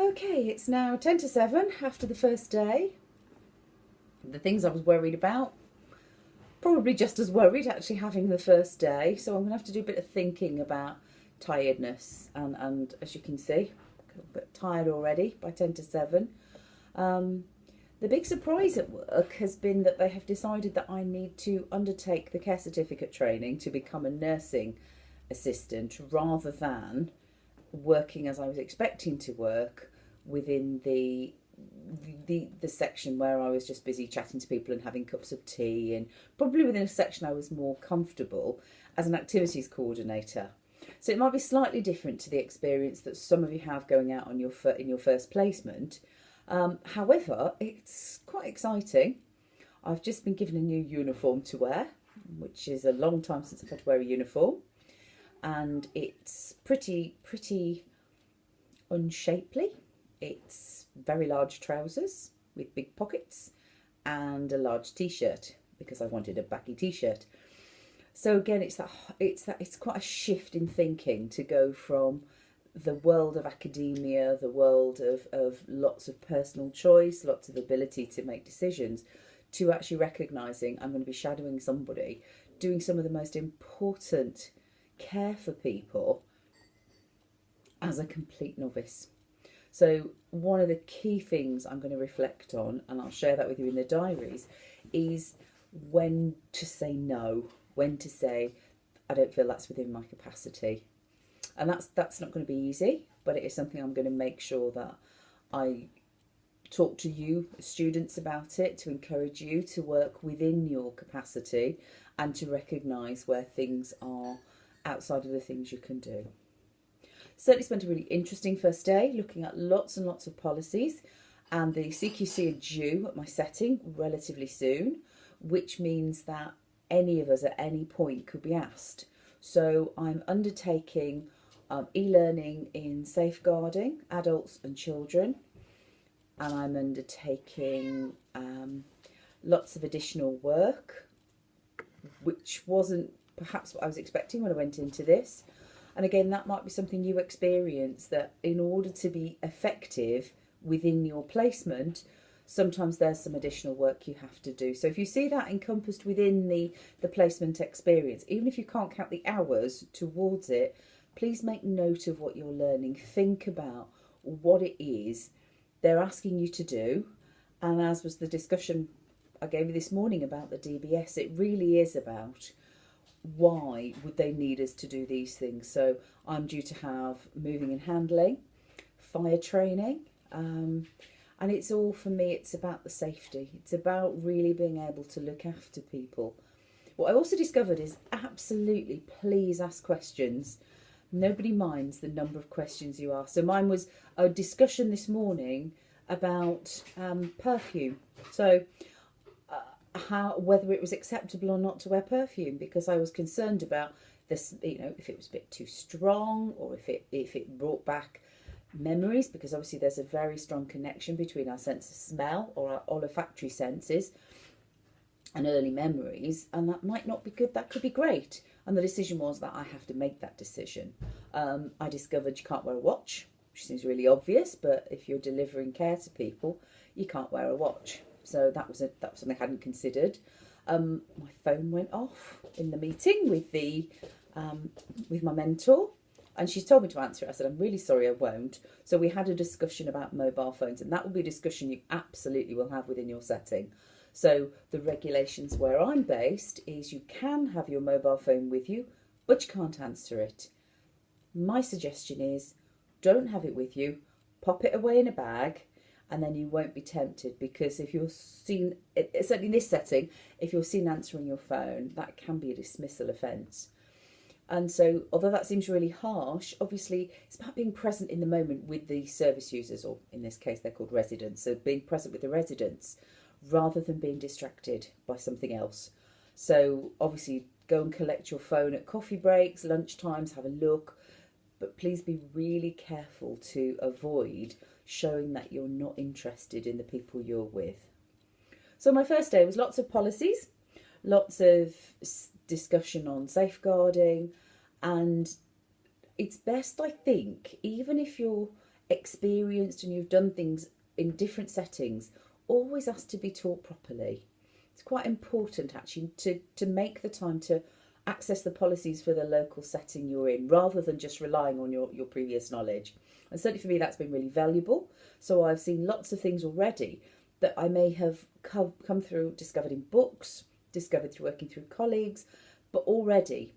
Okay, it's now 10 to 7 after the first day. The things I was worried about, probably just as worried actually having the first day. So I'm going to have to do a bit of thinking about tiredness. And as you can see, I'm a bit tired already by 10 to 7. The big surprise at work has been that they have decided that I need to undertake the care certificate training to become a nursing assistant rather than working as I was expecting to work within the section where I was just busy chatting to people and having cups of tea, and probably within a section I was more comfortable as an activities coordinator. So it might be slightly different to the experience that some of you have going out on in your first placement. However, it's quite exciting. I've just been given a new uniform to wear, which is a long time since I've had to wear a uniform, and it's pretty unshapely. It's very large trousers with big pockets and a large t-shirt because I wanted a baggy t-shirt. So again, it's quite a shift in thinking to go from the world of academia, the world of lots of personal choice, lots of ability to make decisions, to actually recognising I'm going to be shadowing somebody, doing some of the most important care for people as a complete novice. So one of the key things I'm going to reflect on, and I'll share that with you in the diaries, is when to say no, when to say, I don't feel that's within my capacity. And that's not going to be easy, but it is something I'm going to make sure that I talk to you, students, about it, to encourage you to work within your capacity and to recognise where things are outside of the things you can do. Certainly spent a really interesting first day looking at lots and lots of policies, and the CQC are due at my setting relatively soon, which means that any of us at any point could be asked. So I'm undertaking e-learning in safeguarding adults and children, and I'm undertaking lots of additional work, which wasn't perhaps what I was expecting when I went into this. And again, that might be something you experience, that in order to be effective within your placement, sometimes there's some additional work you have to do. So if you see that encompassed within the placement experience, even if you can't count the hours towards it, please make note of what you're learning. Think about what it is they're asking you to do. And as was the discussion I gave you this morning about the DBS, it really is about why would they need us to do these things. So I'm due to have moving and handling, fire training, and it's all, for me, it's about the safety. It's about really being able to look after people. What I also discovered is absolutely please ask questions. Nobody minds the number of questions you ask. So mine was a discussion this morning about perfume. So whether it was acceptable or not to wear perfume, because I was concerned about this, if it was a bit too strong, or if it brought back memories, because obviously there's a very strong connection between our sense of smell, or our olfactory senses, and early memories, and that might not be good. That could be great. And the decision was that I have to make that decision. I discovered you can't wear a watch, which seems really obvious, but if you're delivering care to people, you can't wear a watch. So that was something I hadn't considered. My phone went off in the meeting with my mentor, and she told me to answer it. I said, I'm really sorry, I won't. So we had a discussion about mobile phones, and that will be a discussion you absolutely will have within your setting. So the regulations where I'm based is you can have your mobile phone with you, but you can't answer it. My suggestion is don't have it with you, pop it away in a bag, and then you won't be tempted, because if you're seen, certainly in this setting, if you're seen answering your phone, that can be a dismissal offence. And so, although that seems really harsh, obviously it's about being present in the moment with the service users, or in this case they're called residents, so being present with the residents rather than being distracted by something else. So obviously go and collect your phone at coffee breaks, lunch times, have a look, but please be really careful to avoid showing that you're not interested in the people you're with. So my first day was lots of policies, lots of discussion on safeguarding, and it's best, I think, even if you're experienced and you've done things in different settings, always ask to be taught properly. It's quite important actually to make the time to access the policies for the local setting you're in, rather than just relying on your previous knowledge. And certainly for me, that's been really valuable. So I've seen lots of things already that I may have come through, discovered in books, discovered through working through colleagues, but already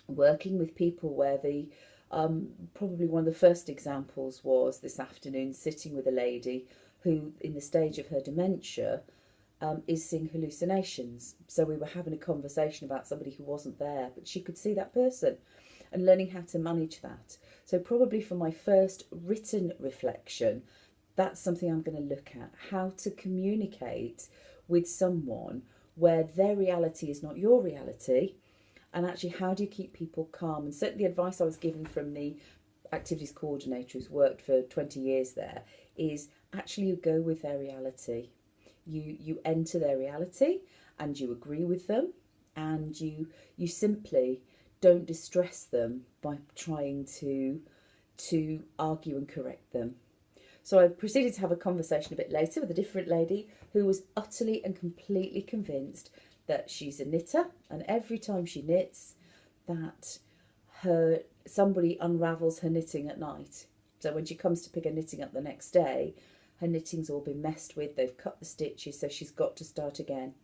working with people where the probably one of the first examples was this afternoon sitting with a lady who, in the stage of her dementia, is seeing hallucinations. So we were having a conversation about somebody who wasn't there, but she could see that person, and learning how to manage that. So probably for my first written reflection, that's something I'm going to look at, how to communicate with someone where their reality is not your reality, and actually how do you keep people calm. And certainly the advice I was given from the activities coordinator who's worked for 20 years there is actually you go with their reality. You enter their reality and you agree with them, and you simply don't distress them by trying to argue and correct them. So I proceeded to have a conversation a bit later with a different lady who was utterly and completely convinced that she's a knitter, and every time she knits, that somebody unravels her knitting at night. So when she comes to pick her knitting up the next day, her knitting's all been messed with, they've cut the stitches, so she's got to start again.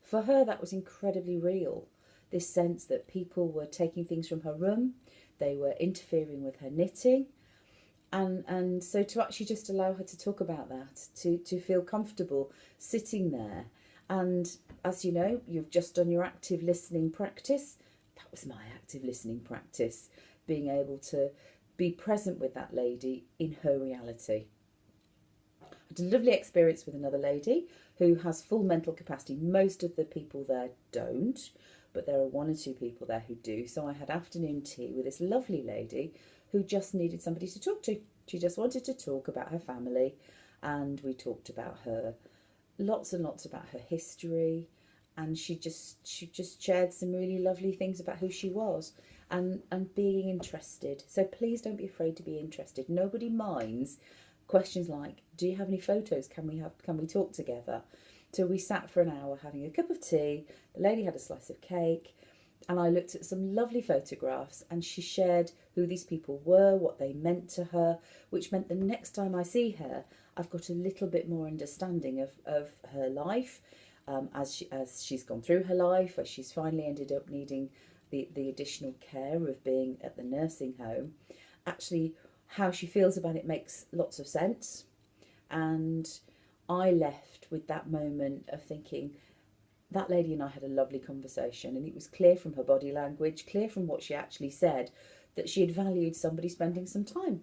For her, that was incredibly real. This sense that people were taking things from her room, they were interfering with her knitting, and so to actually just allow her to talk about that, to feel comfortable sitting there. And as you know, you've just done your active listening practice. That was my active listening practice, being able to be present with that lady in her reality. I had a lovely experience with another lady who has full mental capacity. Most of the people there don't, but there are one or two people there who do. So I had afternoon tea with this lovely lady who just needed somebody to talk to. She just wanted to talk about her family, and we talked about her, lots and lots about her history, and she just shared some really lovely things about who she was, and being interested. So please don't be afraid to be interested. Nobody minds questions like, do you have any photos? Can we talk together? So we sat for an hour having a cup of tea. The lady had a slice of cake, and I looked at some lovely photographs, and she shared who these people were, what they meant to her, which meant the next time I see her, I've got a little bit more understanding of her life, as she's gone through her life, where she's finally ended up needing the additional care of being at the nursing home. Actually, how she feels about it makes lots of sense. And I left with that moment of thinking, that lady and I had a lovely conversation, and it was clear from her body language, clear from what she actually said, that she had valued somebody spending some time.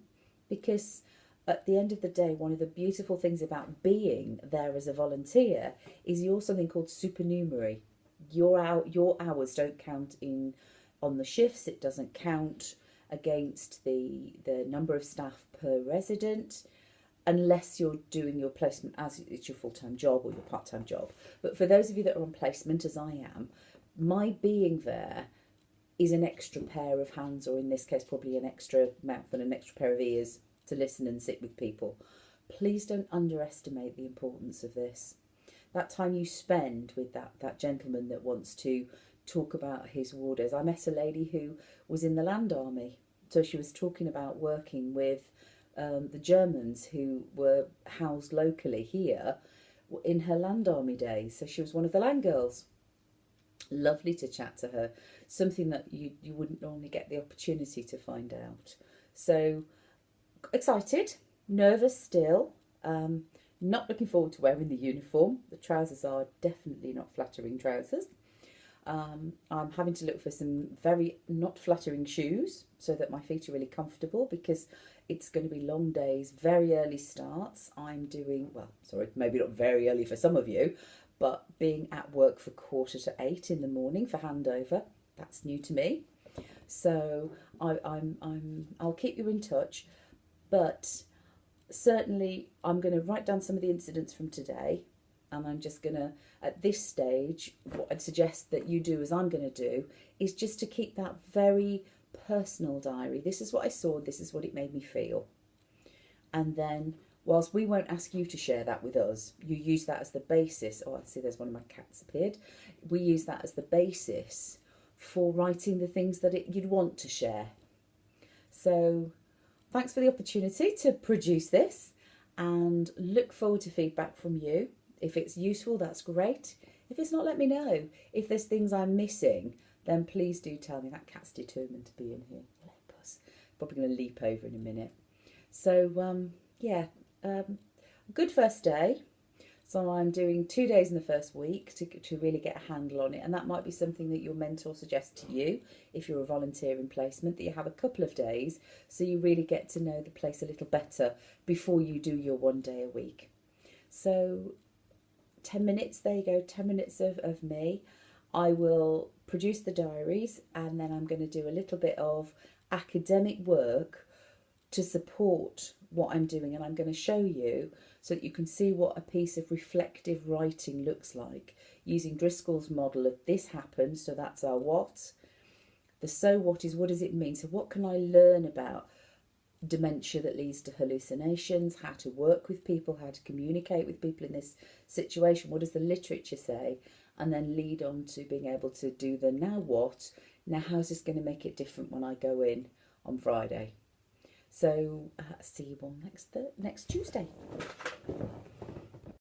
Because at the end of the day, one of the beautiful things about being there as a volunteer is you're something called supernumerary. Your hours don't count on the shifts. It doesn't count against the number of staff per resident, unless you're doing your placement as it's your full-time job or your part-time job. But for those of you that are on placement, as I am, my being there is an extra pair of hands, or in this case probably an extra mouth and an extra pair of ears to listen and sit with people. Please don't underestimate the importance of this. That time you spend with that gentleman that wants to talk about his warders. I met a lady who was in the Land Army, so she was talking about working with the Germans who were housed locally here in her Land Army days. So she was one of the land girls. Lovely to chat to her, something that you wouldn't normally get the opportunity to find out. So excited, nervous still, not looking forward to wearing the uniform. The trousers are definitely not flattering trousers. I'm having to look for some very not flattering shoes so that my feet are really comfortable, because it's going to be long days, very early starts. I'm doing, well, sorry, maybe not very early for some of you, but being at work for 7:45 in the morning for handover, that's new to me. So I'll keep you in touch, but certainly I'm going to write down some of the incidents from today, and I'm just going to, at this stage, what I'd suggest that you do, as I'm going to do, is just to keep that very personal diary. This is what I saw, this is what it made me feel. And then, whilst we won't ask you to share that with us, you use that as the basis. Oh, I see there's one of my cats appeared. We use that as the basis for writing the things that you'd want to share. So thanks for the opportunity to produce this, and look forward to feedback from you. If it's useful, that's great. If it's not, let me know. If there's things I'm missing, then please do tell me. That cat's determined to be in here. Probably going to leap over in a minute. So yeah, good first day. So I'm doing 2 days in the first week to really get a handle on it, and that might be something that your mentor suggests to you if you're a volunteer in placement, that you have a couple of days so you really get to know the place a little better before you do your 1 day a week. So 10 minutes, there you go, 10 minutes of me. I will produce the diaries, and then I'm going to do a little bit of academic work to support what I'm doing, and I'm going to show you so that you can see what a piece of reflective writing looks like using Driscoll's model of this happened, so that's our what. The so what is what does it mean? So what can I learn about dementia that leads to hallucinations, how to work with people, how to communicate with people in this situation, what does the literature say, and then lead on to being able to do the now what, now how's this going to make it different when I go in on Friday. So see you all next Tuesday.